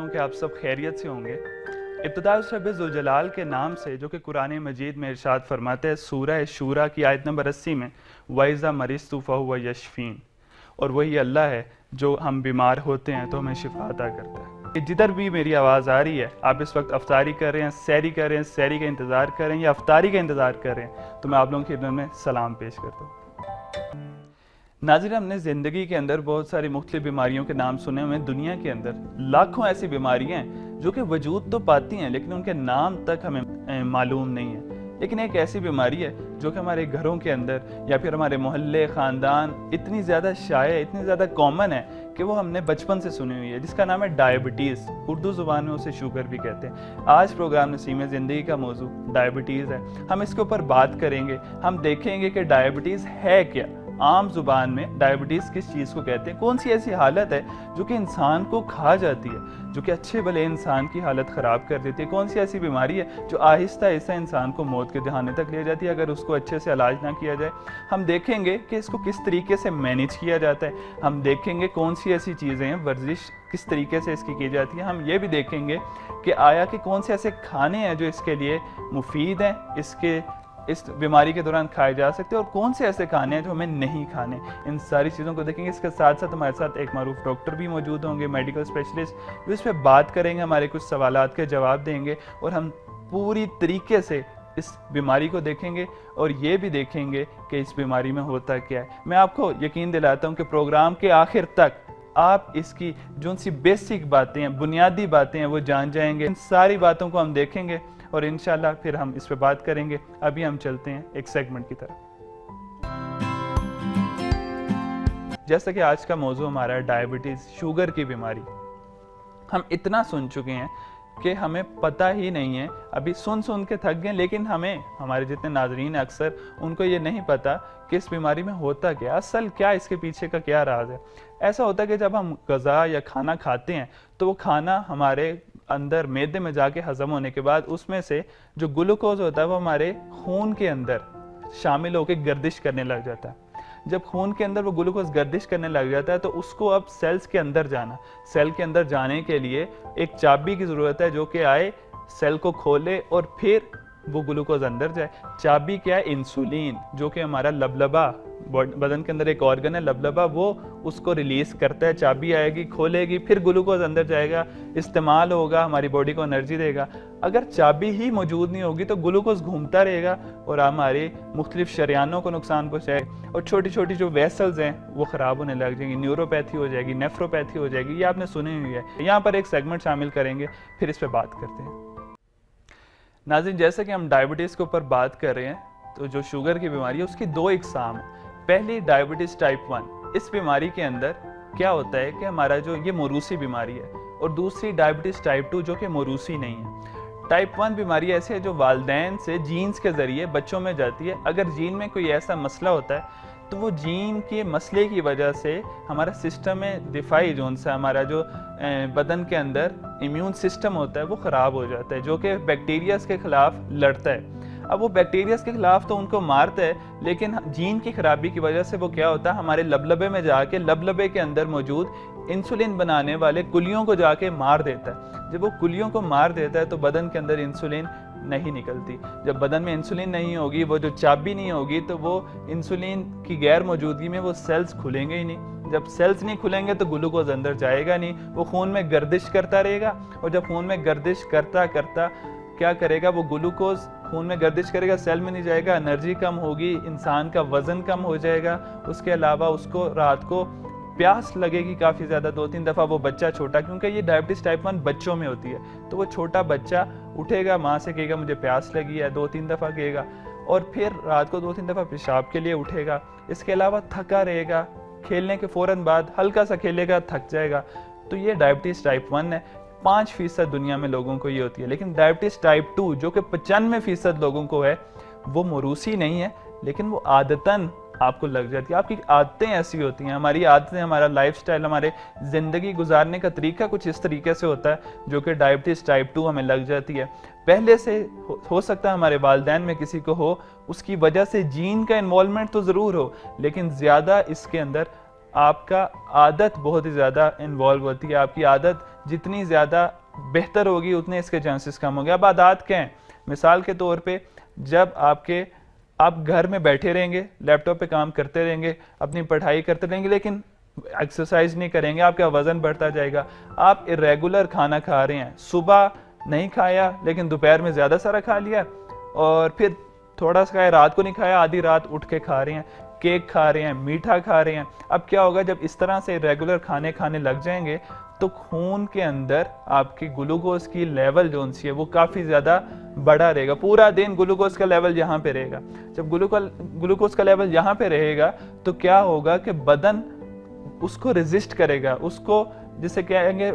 हूँ कि आप सब खैरियत से होंगे। इब्तिदा रब ज़ुल जलाल के नाम से, जो कि कुरान मजीद में इरशाद फरमाते हैं सूरह शूरा की आयत नंबर 80 में, वाइज़ा मरिस्तु फहुव यशफीन, और वही अल्लाह है जो हम बीमार होते हैं तो हमें शिफा अता करता है। जिधर भी मेरी आवाज़ आ रही है, आप इस वक्त अफ्तारी कर रहे हैं, सैरी कर रहे हैं, सैरी का इंतज़ार कर रहे हैं या अफ्तारी का इंतज़ार कर रहे हैं, तो मैं आप लोगों की खिदमत में सलाम पेश करता हूँ। नाज़रीन, हमने ज़िंदगी के अंदर बहुत सारी मुख्तलिफ बीमारियों के नाम सुने हुए हैं। दुनिया के अंदर लाखों ऐसी बीमारियां हैं जो कि वजूद तो पाती हैं लेकिन उनके नाम तक हमें मालूम नहीं है। लेकिन एक ऐसी बीमारी है जो कि हमारे घरों के अंदर या फिर हमारे मोहल्ले ख़ानदान इतनी ज़्यादा शाये, इतनी ज़्यादा कॉमन है कि वो हमने बचपन से सुनी हुई है, जिसका नाम है डायबिटीज़। उर्दू ज़ुबान में उसे शुगर भी कहते हैं। आज प्रोग्राम नसीम ज़िंदगी का मौजू डायबिटीज़ है। हम इसके ऊपर बात करेंगे, हम देखेंगे कि डायबिटीज़ है क्या, आम जुबान में डायबिटीज़ किस चीज़ को कहते हैं, कौन सी ऐसी हालत है जो कि इंसान को खा जाती है, जो कि अच्छे भले इंसान की हालत ख़राब कर देती है, कौन सी ऐसी बीमारी है जो आहिस्ता आहिस्ता इंसान को मौत के दहाने तक ले जाती है अगर उसको अच्छे से इलाज ना किया जाए। हम देखेंगे कि इसको किस तरीके से मैनेज किया जाता है, हम देखेंगे कौन सी ऐसी चीज़ें हैं, वर्जिश किस तरीके से इसकी की जाती है। हम ये भी देखेंगे कि आया कि कौन से ऐसे खाने हैं जो इसके लिए मुफीद हैं, इस बीमारी के दौरान खाए जा सकते हैं, और कौन से ऐसे खाने हैं जो हमें नहीं खाने। इन सारी चीज़ों को देखेंगे। इसके साथ साथ हमारे साथ एक मारूफ डॉक्टर भी मौजूद होंगे, मेडिकल स्पेशलिस्ट, जो इस पर बात करेंगे, हमारे कुछ सवालात के जवाब देंगे, और हम पूरी तरीके से इस बीमारी को देखेंगे और ये भी देखेंगे कि इस बीमारी में होता क्या है। मैं आपको यकीन दिलाता हूँ कि प्रोग्राम के आखिर तक आप इसकी जो सी बेसिक बातें हैं, बुनियादी बातें हैं, वो जान जाएंगे। इन सारी बातों को हम देखेंगे और इंशाल्लाह फिर हम इस पे बात करेंगे। अभी हम चलते हैं एक सेगमेंट की तरफ। जैसा कि आज का मौजू हमारा है डायबिटीज़, शुगर की बीमारी। हम इतना सुन चुके हैं कि हमें पता ही नहीं है, अभी सुन के थक गए, लेकिन हमारे जितने नाजरीन अक्सर उनको ये नहीं पता कि इस बीमारी में होता क्या, असल क्या, इसके पीछे का क्या राज है। ऐसा होता है कि जब हम ग़ज़ा या खाना खाते हैं तो वो खाना हमारे अंदर मैदे में जाके हजम होने के बाद उसमें से जो ग्लूकोज होता है वो हमारे खून के अंदर शामिल होकर गर्दिश करने लग जाता है। जब खून के अंदर वो ग्लूकोज गर्दिश करने लग जाता है तो उसको अब सेल के अंदर जाने के लिए एक चाबी की ज़रूरत है जो कि आए, सेल को खोले और फिर वो ग्लूकोज अंदर जाए। चाबी क्या है? इंसुलिन, जो कि हमारा लबलबा, बदन के अंदर एक ऑर्गन है लबलबा, वो उसको रिलीज करता है। चाबी आएगी, खोलेगी, फिर ग्लूकोज अंदर जाएगा, इस्तेमाल होगा, हमारी बॉडी को एनर्जी देगा। अगर चाबी ही मौजूद नहीं होगी तो ग्लूकोज घूमता रहेगा और हमारे मुख्तलिफ शरियानों को नुकसान पहुँचाएगा, और छोटी छोटी जो वेसल्स हैं वो ख़राब होने लग जाएंगी, न्यूरोपैथी हो जाएगी, नेफ्रोपैथी हो जाएगी। ये आपने सुनी हुई है। यहाँ पर एक सेगमेंट शामिल करेंगे, फिर इस पर बात करते हैं। नाज़रीन, जैसे कि हम डायबिटीज़ के ऊपर बात कर रहे हैं, तो जो शुगर की बीमारी है उसकी दो इकसाम है। पहली डायबिटीज़ टाइप 1। इस बीमारी के अंदर क्या होता है कि हमारा जो ये मौरूसी बीमारी है, और दूसरी डायबिटीज़ टाइप 2 जो कि मौरूसी नहीं है। टाइप 1 बीमारी ऐसी है जो वालिदैन से जीन्स के ज़रिए बच्चों में जाती है। अगर जीन में कोई ऐसा मसला होता है तो वो जीन के मसले की वजह से हमारा सिस्टम में दिफाई जोन सा, हमारा जो बदन के अंदर इम्यून सिस्टम होता है वो ख़राब हो जाता है, जो कि बैक्टीरियाज के ख़िलाफ़ लड़ता है। अब वो बैक्टीरियाज के ख़िलाफ़ तो उनको मारता है, लेकिन जीन की ख़राबी की वजह से वो क्या होता है, हमारे लबलबे में जाके लबलबे के अंदर मौजूद इंसुलिन बनाने वाले कुलियों को जाके मार देता है। जब वो कुलियों को मार देता है तो बदन के अंदर इंसुलिन नहीं निकलती। जब बदन में इंसुलिन नहीं होगी, वो जो चाबी नहीं होगी, तो वो इंसुलिन की गैर मौजूदगी में वो सेल्स खुलेंगे ही नहीं। जब सेल्स नहीं खुलेंगे तो ग्लूकोज अंदर जाएगा नहीं, वो खून में गर्दिश करता रहेगा, और जब खून में गर्दिश करता करता क्या करेगा, वो ग्लूकोज खून में गर्दिश करेगा, सेल में नहीं जाएगा, एनर्जी कम होगी, इंसान का वज़न कम हो जाएगा। उसके अलावा उसको रात को प्यास लगेगी काफ़ी ज़्यादा, 2-3 दफ़ा। वो बच्चा छोटा, क्योंकि ये डायबिटीज़ टाइप 1 बच्चों में होती है, तो वो छोटा बच्चा उठेगा, माँ से कहेगा मुझे प्यास लगी है, 2-3 दफ़ा कहेगा, और फिर रात को 2-3 दफ़ा पेशाब के लिए उठेगा। इसके अलावा थका रहेगा, खेलने के फ़ौरन बाद हल्का सा खेलेगा, थक जाएगा। तो ये डायबिटीज़ टाइप 1 है। 5% दुनिया में लोगों को ये होती है। लेकिन डायबिटीज़ टाइप 2 जो कि 95% लोगों को है, वो मौरूसी नहीं है, लेकिन वो आदतन आपको लग जाती है। आपकी आदतें ऐसी होती हैं, हमारी आदतें, हमारा लाइफस्टाइल, हमारे ज़िंदगी गुजारने का तरीका कुछ इस तरीके से होता है जो कि डायबिटीज़ टाइप 2 हमें लग जाती है। पहले से हो सकता है हमारे वालिदैन में किसी को हो, उसकी वजह से जीन का इन्वॉल्वमेंट तो ज़रूर हो, लेकिन ज़्यादा इसके अंदर आपका आदत बहुत ही ज़्यादा इन्वॉल्व होती है। आपकी आदत जितनी ज़्यादा बेहतर होगी उतने इसके चांसेस कम होंगे। अब आदात क्या हैं? मिसाल के तौर पे जब आप घर में बैठे रहेंगे, लैपटॉप पे काम करते रहेंगे, अपनी पढ़ाई करते रहेंगे, लेकिन एक्सरसाइज नहीं करेंगे, आपका वज़न बढ़ता जाएगा। आप इरेगुलर खाना खा रहे हैं, सुबह नहीं खाया लेकिन दोपहर में ज़्यादा सारा खा लिया, और फिर थोड़ा सा रात को नहीं खाया, आधी रात उठ के खा रहे हैं, केक खा रहे हैं, मीठा खा रहे हैं। अब क्या होगा, जब इस तरह से रेगुलर खाने खाने लग जाएंगे तो खून के अंदर आपकी ग्लूकोज की लेवल जो सी है वो काफ़ी ज़्यादा बढ़ा रहेगा। पूरा दिन ग्लूकोज का लेवल यहाँ पे रहेगा। जब ग्लूकोज का लेवल यहाँ पे रहेगा तो क्या होगा कि बदन उसको रेजिस्ट करेगा, उसको जिसे कहेंगे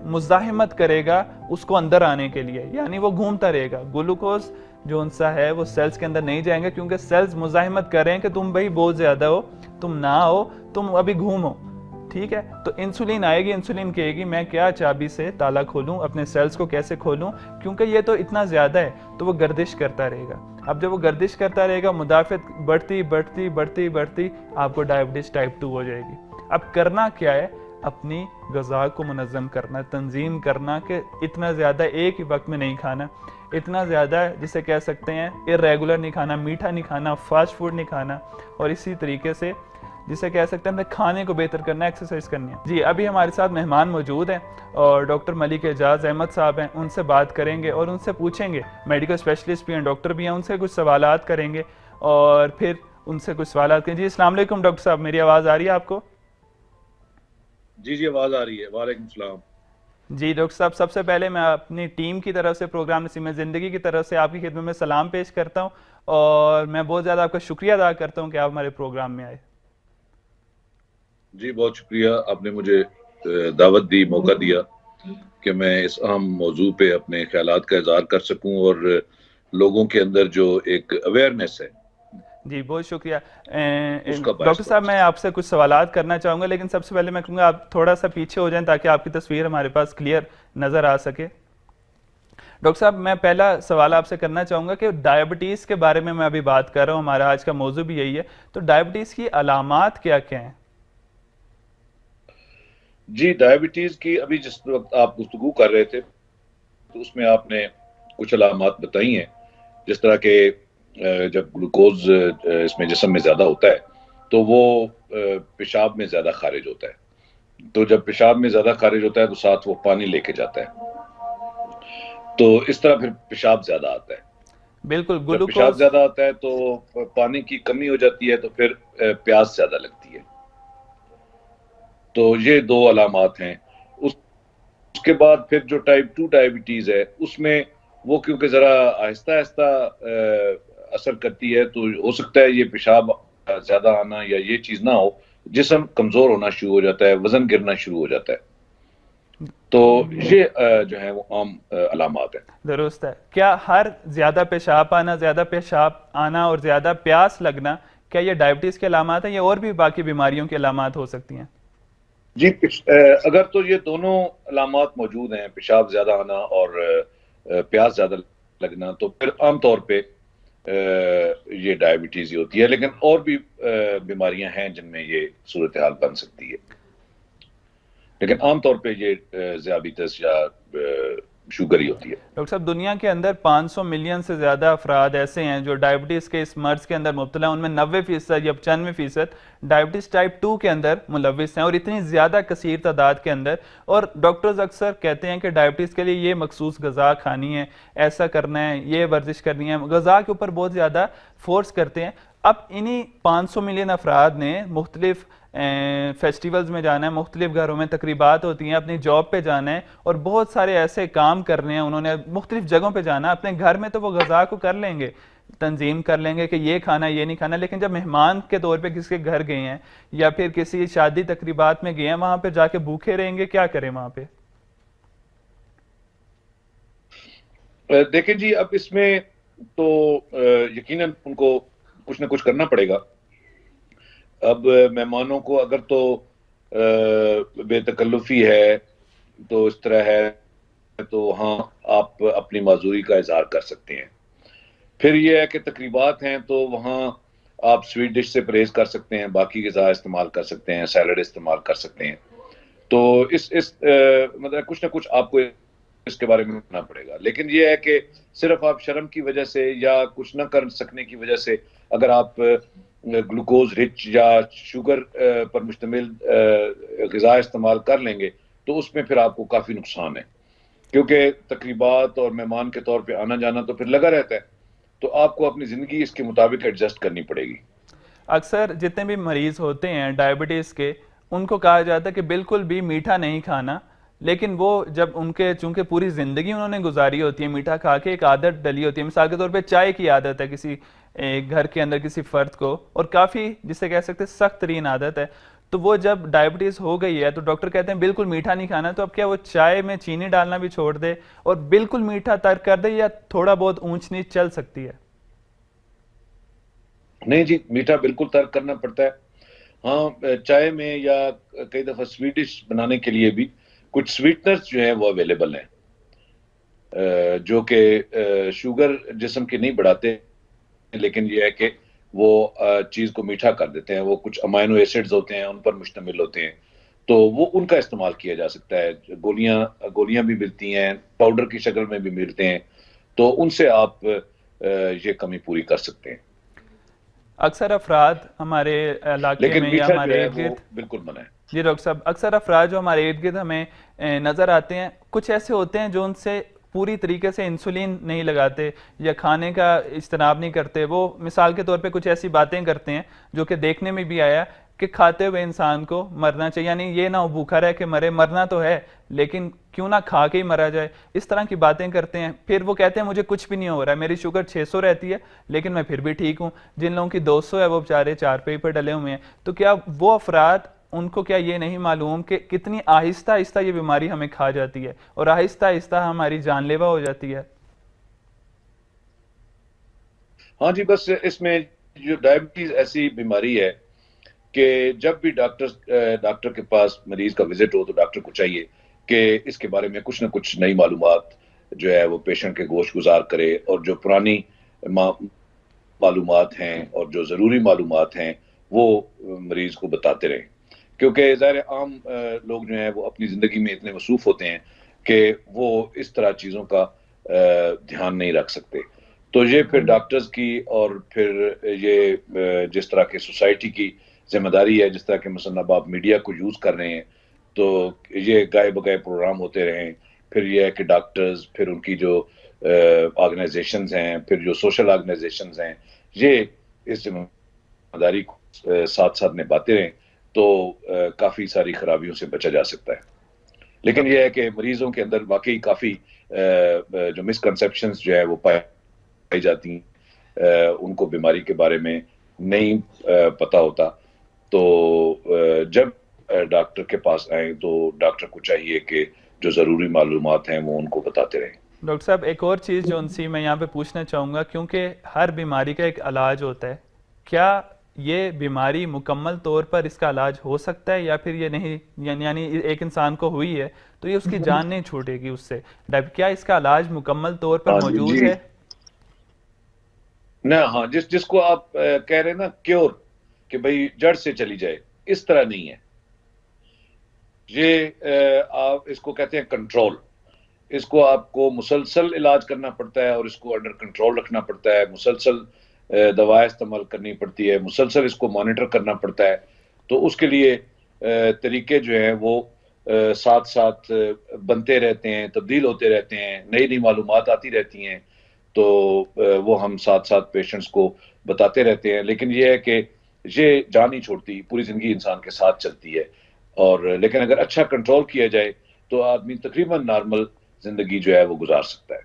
मुज़ाहिमत करेगा उसको अंदर आने के लिए, यानी वो घूमता रहेगा। ग्लूकोज जो सा है वो सेल्स के अंदर नहीं जाएंगे, क्योंकि सेल्स मुज़ाहिमत कर रहे हैं कि तुम भाई बहुत ज़्यादा हो, तुम ना हो, तुम अभी घूमो, ठीक है। तो इंसुलिन आएगी, इंसुलिन कहेगी मैं क्या चाबी से ताला खोलूं, अपने सेल्स को कैसे खोलूं, क्योंकि ये तो इतना ज़्यादा है। तो वो गर्दिश करता रहेगा। अब जब वो गर्दिश करता रहेगा, मुदाफ़त बढ़ती बढ़ती बढ़ती बढ़ती आपको डायबिटीज़ टाइप 2 हो जाएगी। अब करना क्या है, अपनी ग़िज़ा को मुनज़्ज़म करना, तंजीम करना कि इतना ज़्यादा एक ही वक्त में नहीं खाना, इतना ज़्यादा जिसे कह सकते हैं इर्रेगुलर नहीं खाना, मीठा नहीं खाना, फास्ट फूड नहीं खाना, और इसी तरीके से जिसे कह सकते हैं अपने खाने को बेहतर करना, एक्सरसाइज करनी है। जी, अभी हमारे साथ मेहमान मौजूद हैं और डॉक्टर मलिक एजाज़ अहमद साहब हैं, उनसे बात करेंगे और उनसे पूछेंगे, मेडिकल स्पेशलिस्ट भी हैं, डॉक्टर भी हैं, उनसे कुछ सवालात करेंगे और फिर उनसे कुछ सवालात करेंगे। जी, अस्सलाम वालेकुम डॉक्टर साहब, मेरी आवाज़ आ रही है आपको? जी जी, आवाज़ आ रही है। वालेकुम सलाम। जी डॉक्टर साहब, सबसे पहले मैं अपनी टीम की तरफ से, प्रोग्राम नसीम ज़िंदगी की तरफ से आपकी खिदमत में सलाम पेश करता हूँ और मैं बहुत ज़्यादा आपका शुक्रिया अदा करता हूँ कि आप हमारे प्रोग्राम में आए। जी, बहुत शुक्रिया, आपने मुझे दावत दी, मौका दिया कि मैं इस अहम मौजू पे अपने ख्यालात का इज़हार कर सकूं और लोगों के अंदर जो एक अवेयरनेस है जी, बहुत शुक्रिया। उसका डॉक्टर बायस साहब, बन मैं सके। आपसे कुछ सवालात करना चाहूँगा, लेकिन सबसे पहले मैं कहूँगा आप थोड़ा सा पीछे हो जाएं ताकि आपकी तस्वीर हमारे पास क्लियर नज़र आ सके। डॉक्टर साहब, मैं पहला सवाल आपसे करना चाहूँगा कि डायबिटीज़ के बारे में मैं अभी बात कर रहा हूँ, हमारा आज का मौजू भी यही है, तो डायबिटीज़ की अलामात क्या क्या हैं? जी, डायबिटीज़ की अभी जिस वक्त आप गुफ्तगू कर रहे थे तो उसमें आपने कुछ अलामात बताई हैं, जिस तरह के जब ग्लूकोज इसमें जिस्म में ज़्यादा होता है तो वो पेशाब में ज़्यादा खारिज होता है। तो जब पेशाब में ज़्यादा खारिज होता है तो साथ वो पानी लेके जाता है, तो इस तरह फिर पेशाब ज़्यादा आता है। बिल्कुल, जब पेशाब ग्लूकोज। ज़्यादा आता है तो पानी की कमी हो जाती है, तो फिर प्यास ज़्यादा लगती है। तो ये 2 अलामात हैं। उसके बाद फिर जो टाइप 2 डायबिटीज़ है, उसमें वो क्योंकि ज़रा आहिस्ता-आहिस्ता असर करती है, तो हो सकता है ये पेशाब ज़्यादा आना या ये चीज़ ना हो, जिस्म कमज़ोर होना शुरू हो जाता है, वज़न गिरना शुरू हो जाता है। तो ये जो है वो आम अलामात हैं। दुरुस्त है। क्या हर ज़्यादा पेशाब आना और ज़्यादा प्यास लगना, क्या ये डायबिटीज़ के अलामात हैं या और भी बाकी बीमारियों की अलामात हो सकती हैं? जी, अगर तो ये दोनों अलामात मौजूद हैं, पेशाब ज़्यादा आना और प्यास ज़्यादा लगना, तो फिर आम तौर पे ये डायबिटीज़ ही होती है, लेकिन और भी बीमारियां हैं जिनमें ये सूरत हाल बन सकती है। लेकिन आम तौर पे ये ज़ियाबितस या शुगर ही होती है। डॉक्टर साहब, दुनिया के अंदर 500 मिलियन से ज़्यादा अफराद ऐसे हैं जो डायबिटीज़ के इस मर्ज़ के अंदर मुब्तला हैं, उनमें 90% या 95% डायबिटीज़ टाइप 2 के अंदर मुलविस हैं, और इतनी ज़्यादा कसीर तादाद के अंदर। और डॉक्टर्स अक्सर कहते हैं कि डायबिटीज़ के लिए ये मखसूस ग़िज़ा खानी है, ऐसा करना है, ये वर्जिश करनी है, ग़िज़ा के ऊपर बहुत ज़्यादा फोर्स करते हैं। अब इन्हीं 500 मिलियन अफराद ने मुख्तलिफ फेस्टिवल्स में जाना है, मुख्तलिफ घरों में तकरीबात होती हैं, अपनी जॉब पे जाना है और बहुत सारे ऐसे काम करने हैं, उन्होंने मुख्तलिफ जगहों पे जाना है। अपने घर में तो वो ग़िज़ा को कर लेंगे, तंजीम कर लेंगे कि ये खाना ये नहीं खाना, लेकिन जब मेहमान के तौर पे किसी के घर गए हैं या फिर किसी शादी तकरीबात में गए हैं, वहाँ पर जाके भूखे रहेंगे, क्या करें वहाँ पे? देखिए जी, अब इसमें तो यकीनन उनको कुछ ना कुछ करना पड़ेगा। अब मेहमानों को अगर तो बेतकल्लुफ़ी है, तो इस तरह है, तो हाँ, आप अपनी माज़ूरी का इज़हार कर सकते हैं। फिर ये है कि तकरीबात हैं, तो वहाँ आप स्वीट डिश से परहेज़ कर सकते हैं, बाकी ग़िज़ा इस्तेमाल कर सकते हैं, सैलड इस्तेमाल कर सकते हैं। तो इस मतलब कुछ ना कुछ आपको इसके बारे में करना पड़ेगा। लेकिन ये है कि सिर्फ आप शर्म की वजह से या कुछ ना कर सकने की वजह से अगर आप ग्लूकोज रिच या शुगर पर मुश्तमिल ग़िज़ा इस्तेमाल कर लेंगे तो उसमें फिर आपको काफ़ी नुकसान है, क्योंकि तकरीबात और मेहमान के तौर पे आना जाना तो फिर लगा रहता है, तो आपको अपनी ज़िंदगी इसके मुताबिक एडजस्ट करनी पड़ेगी। अक्सर जितने भी मरीज होते हैं डायबिटीज़ के, उनको कहा जाता है कि बिल्कुल भी मीठा नहीं खाना, लेकिन वो जब उनके चूंकि पूरी ज़िंदगी उन्होंने गुजारी होती है मीठा खा के, एक आदत डली होती है, मिसाल के तौर पे चाय की आदत है किसी घर के अंदर किसी फ़र्द को, और काफ़ी जिसे कह सकते हैं सख्त तरीन आदत है, तो वो जब डायबिटीज़ हो गई है तो डॉक्टर कहते हैं बिल्कुल मीठा नहीं खाना, तो अब क्या वो चाय में चीनी डालना भी छोड़ दे और बिल्कुल मीठा तर्क कर दे, या थोड़ा बहुत ऊंच नीच चल सकती है? नहीं जी, मीठा बिल्कुल तर्क करना पड़ता है। हाँ, चाय में या कई दफ़ा स्वीट डिश बनाने के लिए भी कुछ स्वीटनर्स जो हैं वो अवेलेबल हैं, जो कि शुगर जिस्म की नहीं बढ़ाते, लेकिन ये है कि वो चीज़ को मीठा कर देते हैं। वो कुछ अमाइनो एसिड्स होते हैं, उन पर मुश्तमिल होते हैं, तो वो उनका इस्तेमाल किया जा सकता है। गोलियाँ गोलियाँ भी मिलती हैं, पाउडर की शक्ल में भी मिलते हैं, तो उनसे आप ये कमी पूरी कर सकते हैं। अक्सर अफराद हमारे इलाके लेकिन में या मीठा जो हमारे है इर्द वो गिर्द, बिल्कुल मना है। जी डॉक्टर साहब, अक्सर अफराद जो हमारे इर्द गिर्द हमें नज़र आते हैं, कुछ ऐसे होते हैं जो उनसे पूरी तरीके से इंसुलिन नहीं लगाते या खाने का इज्तनाब नहीं करते। वो मिसाल के तौर पे कुछ ऐसी बातें करते हैं जो कि देखने में भी आया कि खाते हुए इंसान को मरना चाहिए, यानी ये ना हो भूखा रह के मरे, मरना तो है लेकिन क्यों ना खा के ही मरा जाए, इस तरह की बातें करते हैं। फिर वो कहते हैं मुझे कुछ भी नहीं हो रहा है, मेरी शुगर 600 रहती है लेकिन मैं फिर भी ठीक हूँ। जिन लोगों की 200 है वो बेचारे चारपाई पर डले हुए हैं। तो क्या वो अफराद, उनको क्या ये नहीं मालूम कि कितनी आहिस्ता आहिस्ता ये बीमारी हमें खा जाती है और आहिस्ता आहिस्ता हमारी जानलेवा हो जाती है? हाँ जी, बस इसमें जो डायबिटीज़ ऐसी बीमारी है कि जब भी डॉक्टर के पास मरीज़ का विज़िट हो, तो डॉक्टर को चाहिए कि इसके बारे में कुछ न कुछ नई मालूमात जो है वो पेशेंट के गोश-गुज़ार करे, और जो पुरानी मा मालूमात हैं और जो ज़रूरी मालूमात हैं, वो मरीज़ को बताते रहें। क्योंकि ज़ाहिर है आम लोग जो हैं वो अपनी ज़िंदगी में इतने मसरूफ़ होते हैं कि वो इस तरह चीज़ों का ध्यान नहीं रख सकते। तो ये फिर डॉक्टर्स की और फिर ये जिस तरह की सोसाइटी की ज़िम्मेदारी है, जिस तरह के मसलन अब आप मीडिया को यूज़ कर रहे हैं, तो ये गाए-बगाए प्रोग्राम होते रहें। फिर ये है कि डॉक्टर्स, फिर उनकी जो ऑर्गनाइज़ेशंस हैं, फिर जो सोशल ऑर्गनाइज़ेशंस हैं, ये इस ज़िम्मेदारी को साथ-साथ निभाते रहें, तो काफ़ी सारी खराबियों से बचा जा सकता है। लेकिन ये है कि मरीज़ों के अंदर वाक़ई काफ़ी जो मिसकंसेप्शंस जो है वो पाई जाती हैं। उनको बीमारी के बारे में नहीं पता होता। तो जब डॉक्टर के पास आएँ तो डॉक्टर को चाहिए कि जो ज़रूरी मालूमात हैं वो उनको बताते रहें। डॉक्टर साहब, एक और चीज़ जो उनसे मैं यहाँ पे पूछना चाहूँगा, क्योंकि हर बीमारी का एक इलाज होता है, क्या ये बीमारी मुकम्मल तौर पर इसका इलाज हो सकता है या फिर ये नहीं, यानी एक इंसान को हुई है तो ये उसकी जान नहीं छूटेगी उससे? क्या इसका इलाज मुकम्मल तौर पर हाँ जी, मौजूद जी। है? ना हाँ, जिसको आप कह रहे हैं ना क्योर, कि भई जड़ से चली जाए, इस तरह नहीं है। ये आप इसको कहते हैं कंट्रोल। इसको आपको मुसलसल इलाज करना पड़ता है और इसको अंडर कंट्रोल रखना पड़ता है, मुसलसल दवाएँ इस्तेमाल करनी पड़ती है, मुसलसल इसको मॉनिटर करना पड़ता है। तो उसके लिए तरीके जो हैं वो साथ-साथ बनते रहते हैं, तब्दील होते रहते हैं, नई-नई मालूमात आती रहती हैं, तो वो हम साथ-साथ पेशेंट्स को बताते रहते हैं। लेकिन ये है कि ये जान नहीं छोड़ती, पूरी ज़िंदगी इंसान के साथ चलती है, और लेकिन अगर अच्छा कंट्रोल किया जाए, तो आदमी तकरीबन नॉर्मल ज़िंदगी जो है वो गुज़ार सकता है।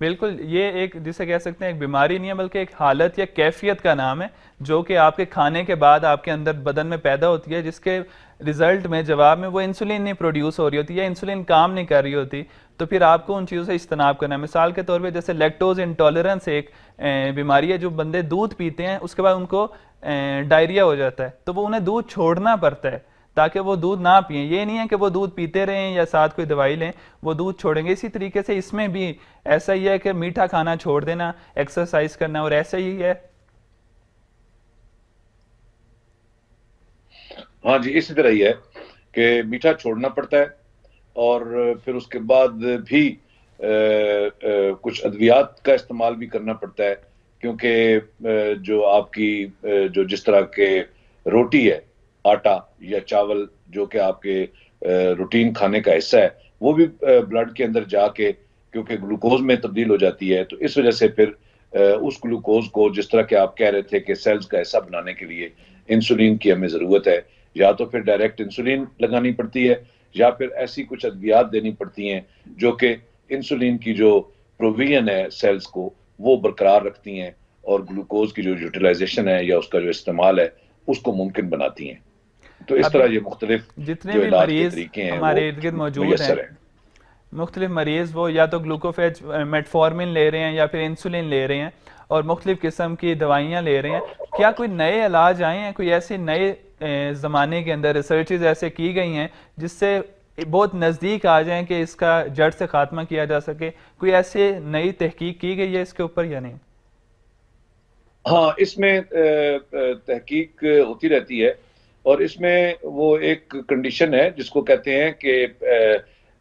बिल्कुल, ये एक जिसे कह सकते हैं एक बीमारी नहीं है बल्कि एक हालत या कैफियत का नाम है, जो कि आपके खाने के बाद आपके अंदर बदन में पैदा होती है, जिसके रिजल्ट में जवाब में वो इंसुलिन नहीं प्रोड्यूस हो रही होती या इंसुलिन काम नहीं कर रही होती। तो फिर आपको उन चीज़ों से इज्तनाब करना है। मिसाल के तौर पे जैसे लैक्टोज इंटॉलरेंस एक बीमारी है, जो बंदे दूध पीते हैं उसके बाद उनको डायरिया हो जाता है, तो वो उन्हें दूध छोड़ना पड़ता है ताकि वो दूध ना पिएं। ये नहीं है कि वो दूध पीते रहें या साथ कोई दवाई लें, वो दूध छोड़ेंगे। इसी तरीके से इसमें भी ऐसा ही है कि मीठा खाना छोड़ देना, एक्सरसाइज करना, और ऐसा ही है। हाँ जी, इसी तरह ही है। कि मीठा छोड़ना पड़ता है और फिर उसके बाद भी कुछ अद्वियात का इस्तेमाल भी करना पड़ता है, क्योंकि जो आपकी जो जिस तरह के रोटी है, आटा या चावल जो कि आपके रूटीन खाने का हिस्सा है, वो भी ब्लड के अंदर जाके क्योंकि ग्लूकोज में तब्दील हो जाती है, तो इस वजह से फिर उस ग्लूकोज को, जिस तरह के आप कह रहे थे कि सेल्स का हिस्सा बनाने के लिए इंसुलिन की हमें ज़रूरत है, या तो फिर डायरेक्ट इंसुलिन लगानी पड़ती है या फिर ऐसी कुछ अद्वियात देनी पड़ती हैं जो कि इंसुलिन की जो प्रोविजन है सेल्स को वो बरकरार रखती हैं और ग्लूकोज की जो यूटिलाइजेशन है या उसका जो इस्तेमाल है उसको मुमकिन बनाती हैं। तो इस तरह अभी ये मुख्तलिफ जितने जो भी इलाज के मरीज तरीके हैं वो हमारे इर्द गिर्द मौजूद हैं, मुयस्सर हैं। मुख्तलिफ मरीज़ वो या तो ग्लूकोफेज मेटफॉर्मिन ले रहे हैं या फिर इंसुलिन ले रहे हैं और मुख्तलिफ किस्म की दवाइयाँ ले रहे हैं। क्या कोई नए इलाज आए हैं, कोई ऐसे नए ज़माने के अंदर रिसर्चेज ऐसे की गई हैं जिससे बहुत नज़दीक आ जाएं कि इसका जड़ से ख़ात्मा किया जा सके? कोई ऐसे नई तहकीक की गई है इसके ऊपर या नहीं? हाँ, इसमें तहकीक होती रहती है और इसमें वो एक कंडीशन है जिसको कहते हैं कि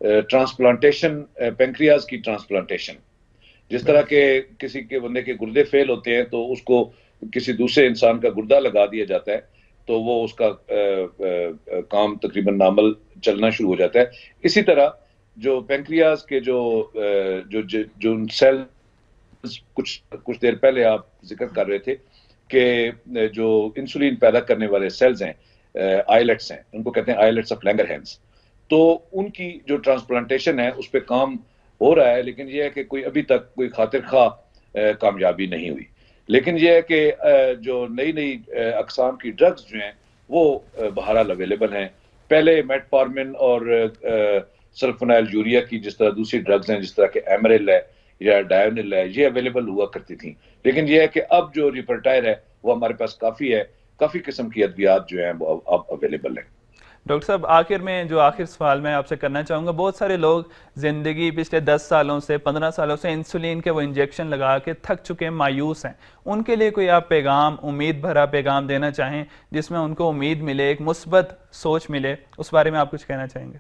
ट्रांसप्लांटेशन, पेंक्रियाज की ट्रांसप्लांटेशन। जिस तरह के किसी के बंदे के गुर्दे फेल होते हैं तो उसको किसी दूसरे इंसान का गुर्दा लगा दिया जाता है, तो वो उसका काम तकरीबन नार्मल चलना शुरू हो जाता है। इसी तरह जो पेंक्रियाज के जो सेल कुछ कुछ देर पहले आप जिक्र कर रहे थे कि जो इंसुलिन पैदा करने वाले सेल्स हैं, आइलेट्स हैं, उनको कहते हैं आइलेट्स ऑफ लैंगरहैंस। तो उनकी जो ट्रांसप्लांटेशन है उस पर काम हो रहा है, लेकिन यह है कि कोई अभी तक कोई खातिर खा कामयाबी नहीं हुई। लेकिन यह है कि जो नई नई अकसाम की ड्रग्स जो हैं वो बहरहाल अवेलेबल हैं। पहले मेटफॉर्मिन और सल्फोनाइल यूरिया की जिस तरह दूसरी ड्रग्स हैं, जिस तरह के एमरेल है या डायोनिल है, ये अवेलेबल हुआ करती थी। लेकिन यह है कि अब जो रिपर्टायर है वो हमारे पास काफ़ी है, काफ़ी किस्म की अद्वियात जो हैं वो अब अवेलेबल है। डॉक्टर साहब, आखिर में जो आखिर सवाल मैं आपसे करना चाहूँगा, बहुत सारे लोग ज़िंदगी पिछले 10 सालों से 15 सालों से इंसुलिन के वो इंजेक्शन लगा के थक चुके हैं, मायूस हैं। उनके लिए कोई आप पैगाम, उम्मीद भरा पैगाम देना चाहें जिसमें उनको उम्मीद मिले, एक मुस्बत सोच मिले, उस बारे में आप कुछ कहना चाहेंगे?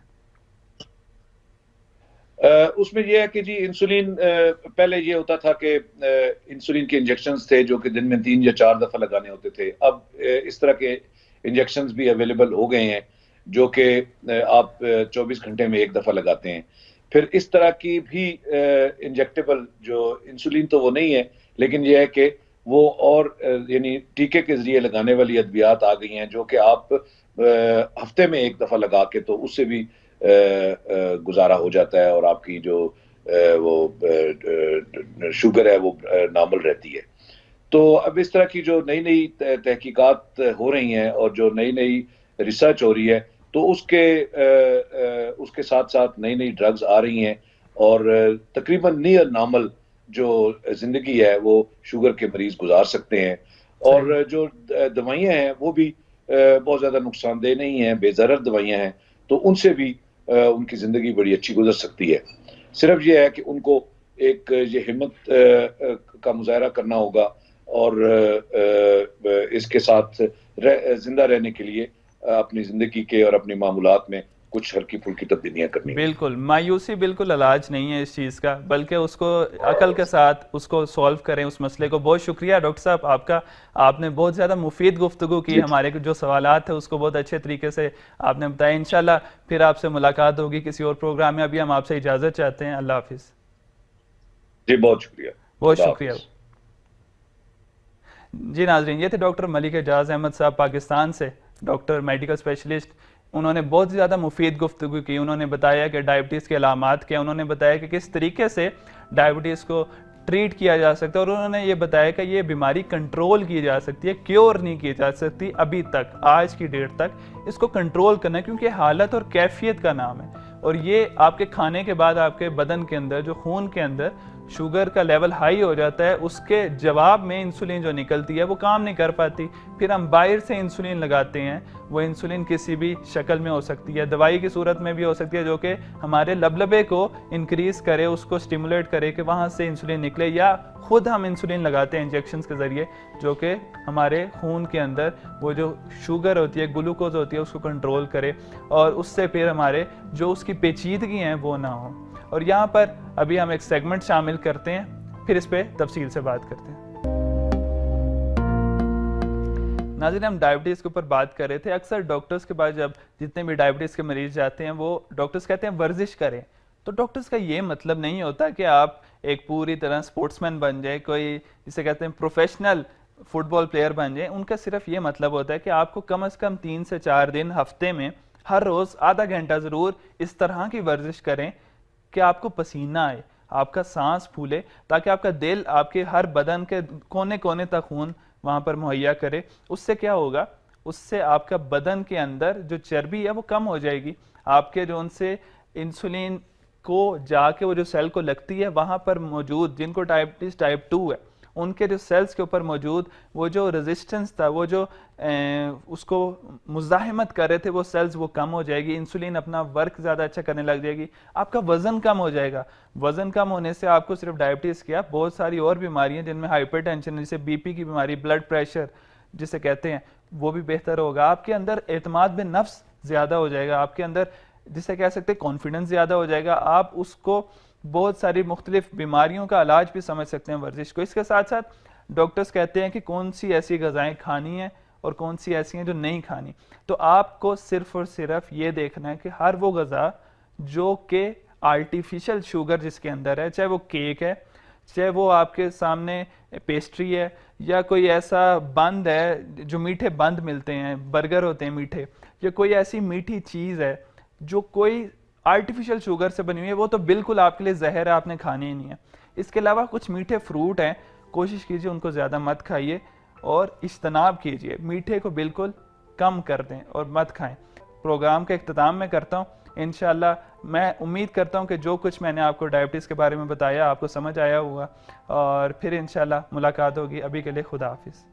उसमें यह है कि जी इंसुलिन, पहले ये होता था कि इंसुलिन के इंजेक्शंस थे जो कि दिन में 3 या 4 दफ़ा लगाने होते थे। अब इस तरह के इंजेक्शंस भी अवेलेबल हो गए हैं जो कि आप 24 घंटे में 1 दफ़ा लगाते हैं। फिर इस तरह की भी इंजेक्टेबल जो इंसुलिन तो वो नहीं है, लेकिन यह है कि वो और यानी टीके के ज़रिए लगाने वाली अद्वियात आ गई हैं जो कि आप हफ्ते में 1 दफ़ा लगा के तो उससे भी गुजारा हो जाता है और आपकी जो वो शुगर है वो नॉर्मल रहती है। तो अब इस तरह की जो नई नई तहकीकात हो रही हैं और जो नई नई रिसर्च हो रही है, तो उसके साथ साथ नई नई ड्रग्स आ रही हैं और तकरीबन नियर नॉर्मल जो ज़िंदगी है वो शुगर के मरीज़ गुजार सकते हैं। और जो दवाइयाँ हैं वो भी बहुत ज़्यादा नुकसानदेह नहीं हैं, बेज़रर दवाइयाँ हैं, तो उनसे भी उनकी ज़िंदगी बड़ी अच्छी गुजर सकती है। सिर्फ ये है कि उनको एक ये हिम्मत का मुज़ाहरा करना होगा और इसके साथ ज़िंदा रहने के लिए अपनी ज़िंदगी के और अपनी मामूलात में कुछ हल्की फुल्की तब्दीलियाँ करनी होंगी। बिल्कुल, मायूसी बिल्कुल इलाज नहीं है इस चीज़ का, बल्कि उसको अकल के साथ उसको सॉल्व करें उस मसले को। बहुत शुक्रिया डॉक्टर साहब आपका, आपने बहुत ज़्यादा मुफीद गुफ्तगू की, हमारे जो सवालात थे उसको बहुत अच्छे तरीके से आपने बताया। इंशाल्लाह फिर आपसे मुलाकात होगी किसी और प्रोग्राम में। अभी हम आपसे इजाज़त चाहते हैं। अल्लाह हाफिज़। जी बहुत शुक्रिया। बहुत शुक्रिया। जी नाजरीन, ये थे डॉक्टर मलिक एजाज अहमद साहब, पाकिस्तान से डॉक्टर, मेडिकल स्पेशलिस्ट। उन्होंने बहुत ज़्यादा मुफीद गुफ्तगू की। उन्होंने बताया कि डायबिटीज़ के अलामात क्या, उन्होंने बताया कि किस तरीके से डायबिटीज़ को ट्रीट किया जा सकता है और उन्होंने ये बताया कि ये बीमारी कंट्रोल की जा सकती है, क्योर नहीं की जा सकती अभी तक, आज की डेट तक इसको कंट्रोल करना है, क्योंकि हालत और कैफियत का नाम है। और ये आपके खाने के बाद आपके बदन के अंदर, जो खून के अंदर शुगर का लेवल हाई हो जाता है, उसके जवाब में इंसुलिन जो निकलती है वो काम नहीं कर पाती, फिर हम बाहर से इंसुलिन लगाते हैं। वो इंसुलिन किसी भी शक्ल में हो सकती है, दवाई की सूरत में भी हो सकती है, जो कि हमारे लबलबे को इंक्रीज करे, उसको स्टिमुलेट करे कि वहाँ से इंसुलिन निकले, या खुद हम इंसुलिन लगाते हैं इंजेक्शन के ज़रिए, जो कि हमारे खून के अंदर वो जो शुगर होती है, ग्लूकोज होती है, उसको कंट्रोल करे और उससे फिर हमारे जो उसकी पेचीदगी हैं वो ना हो। और यहाँ पर अभी हम एक सेगमेंट शामिल करते हैं, फिर इस पर तफसील से बात करते हैं। नाज़रीन, हम डायबिटीज़ के ऊपर बात कर रहे थे। अक्सर डॉक्टर्स के पास जब जितने भी डायबिटीज़ के मरीज जाते हैं, वो डॉक्टर्स कहते हैं वर्जिश करें। तो डॉक्टर्स का ये मतलब नहीं होता कि आप एक पूरी तरह स्पोर्ट्समैन बन जाए, कोई जिसे कहते हैं प्रोफेशनल फुटबॉल प्लेयर बन जाए। उनका सिर्फ ये मतलब होता है कि आपको कम से कम 3 से 4 दिन हफ्ते में हर रोज़ आधा घंटा ज़रूर इस तरह की वर्जिश करें कि आपको पसीना आए, आपका सांस फूले, ताकि आपका दिल आपके हर बदन के कोने कोने तक खून वहाँ पर मुहैया करे। उससे क्या होगा, उससे आपका बदन के अंदर जो चर्बी है वो कम हो जाएगी। आपके जो उनसे इंसुलिन को जाके वो जो सेल को लगती है, वहाँ पर मौजूद जिनको डायबिटीज़ टाइप 2 है, उनके जो सेल्स के ऊपर मौजूद वो जो रेजिस्टेंस था, वो जो उसको मुज़ाहिमत कर रहे थे वो सेल्स, वो कम हो जाएगी। इंसुलिन अपना वर्क ज़्यादा अच्छा करने लग जाएगी। आपका वज़न कम हो जाएगा। वज़न कम होने से आपको सिर्फ डायबिटीज़ क्या, बहुत सारी और बीमारियां जिनमें हाइपरटेंशन, जैसे बीपी की बीमारी, ब्लड प्रेशर जिसे कहते हैं, वो भी बेहतर होगा। आपके अंदर एतमाद बिन नफ्स ज़्यादा हो जाएगा, आपके अंदर जिसे कह सकते हैं कॉन्फिडेंस ज़्यादा हो जाएगा। आप उसको बहुत सारी मुख्तलिफ बीमारियों का इलाज भी समझ सकते हैं वर्जिश को। इसके साथ साथ डॉक्टर्स कहते हैं कि कौन सी ऐसी ग़िज़ाएँ खानी है और कौन सी ऐसी हैं जो नहीं खानी। तो आपको सिर्फ और सिर्फ ये देखना है कि हर वो ग़िज़ा जो कि आर्टिफिशियल शुगर जिसके अंदर है, चाहे वो केक है, चाहे वो आपके सामने पेस्ट्री है, या कोई ऐसा बंद है जो मीठे बंद मिलते हैं, बर्गर होते हैं मीठे, या कोई ऐसी मीठी चीज़ है जो कोई आर्टिफिशियल शुगर से बनी हुई है, वो तो बिल्कुल आपके लिए जहर है, आपने खानी ही नहीं है। इसके अलावा कुछ मीठे फ्रूट हैं, कोशिश कीजिए उनको ज़्यादा मत खाइए और इज्तनाब कीजिए, मीठे को बिल्कुल कम कर दें और मत खाएं। प्रोग्राम का इख्तिताम मैं करता हूँ। इंशाल्लाह मैं उम्मीद करता हूँ कि जो कुछ मैंने आपको डायबिटीज़ के बारे में बताया आपको समझ आया होगा, और फिर इंशाल्लाह मुलाकात होगी। अभी के लिए खुदा हाफिज़।